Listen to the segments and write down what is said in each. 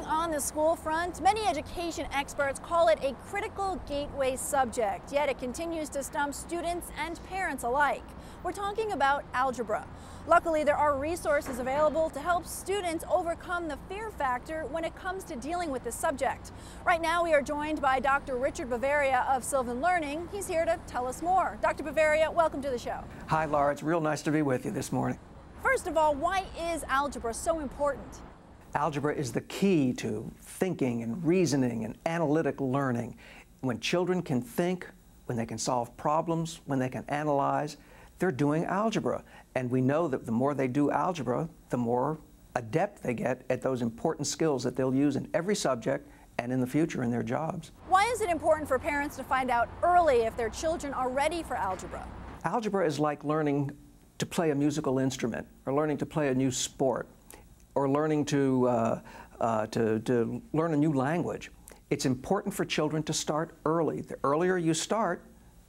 on the school front, many education experts call it a critical gateway subject, yet it continues to stump students and parents alike. We're talking about algebra. Luckily, there are resources available to help students overcome the fear factor when it comes to dealing with this subject. Right now, we are joined by Dr. Richard Bavaria of Sylvan Learning. He's here to tell us more. Dr. Bavaria, welcome to the show. Hi, Laura. It's real nice to be with you this morning. First of all, why is algebra so important? Algebra is the key to thinking and reasoning and analytic learning. When children can think, when they can solve problems, when they can analyze, they're doing algebra. And we know that the more they do algebra, the more adept they get at those important skills that they'll use in every subject and in the future in their jobs. Why is it important for parents to find out early if their children are ready for algebra? Algebra is like learning to play a musical instrument, or learning to play a new sport, or learning to learn a new language. It's important for children to start early. The earlier you start,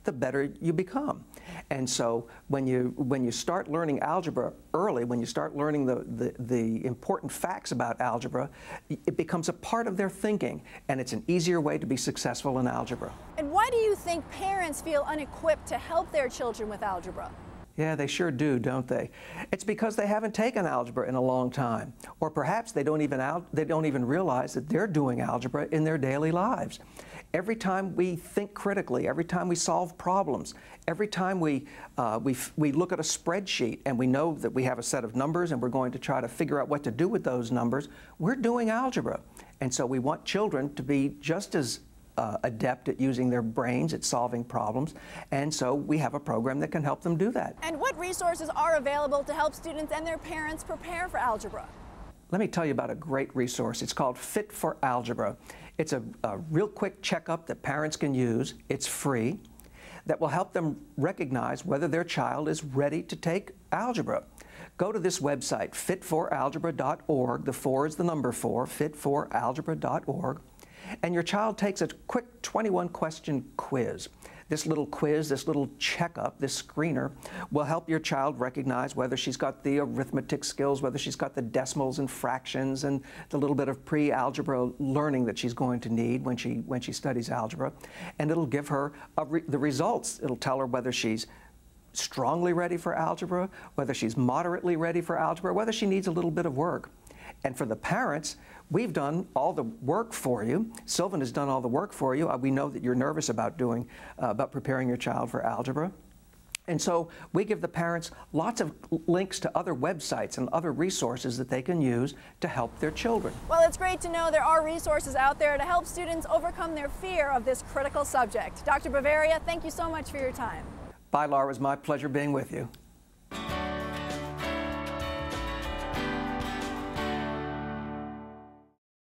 the better you become. And so when you start learning algebra early, when you start learning the important facts about algebra, it becomes a part of their thinking, and it's an easier way to be successful in algebra. And why do you think parents feel unequipped to help their children with algebra? Yeah, they sure do, don't they? It's because they haven't taken algebra in a long time. Or perhaps they don't even realize that they're doing algebra in their daily lives. Every time we think critically, every time we solve problems, every time we look at a spreadsheet and we know that we have a set of numbers and we're going to try to figure out what to do with those numbers, we're doing algebra. And so we want children to be just as adept at using their brains at solving problems, and so we have a program that can help them do that. And what resources are available to help students and their parents prepare for algebra? Let me tell you about a great resource. It's called Fit for Algebra. It's a real quick checkup that parents can use. It's free, that will help them recognize whether their child is ready to take algebra. Go to this website, fitforalgebra.org. The 4 is the number 4, fitforalgebra.org. And your child takes a quick 21-question quiz. This little quiz, this little checkup, this screener, will help your child recognize whether she's got the arithmetic skills, whether she's got the decimals and fractions and the little bit of pre-algebra learning that she's going to need when she studies algebra. And it'll give her the results. It'll tell her whether she's strongly ready for algebra, whether she's moderately ready for algebra, whether she needs a little bit of work. And for the parents, we've done all the work for you. Sylvan has done all the work for you. We know that you're nervous about preparing your child for algebra. And so we give the parents lots of links to other websites and other resources that they can use to help their children. Well, it's great to know there are resources out there to help students overcome their fear of this critical subject. Dr. Bavaria, thank you so much for your time. Bye, Laura. It was my pleasure being with you.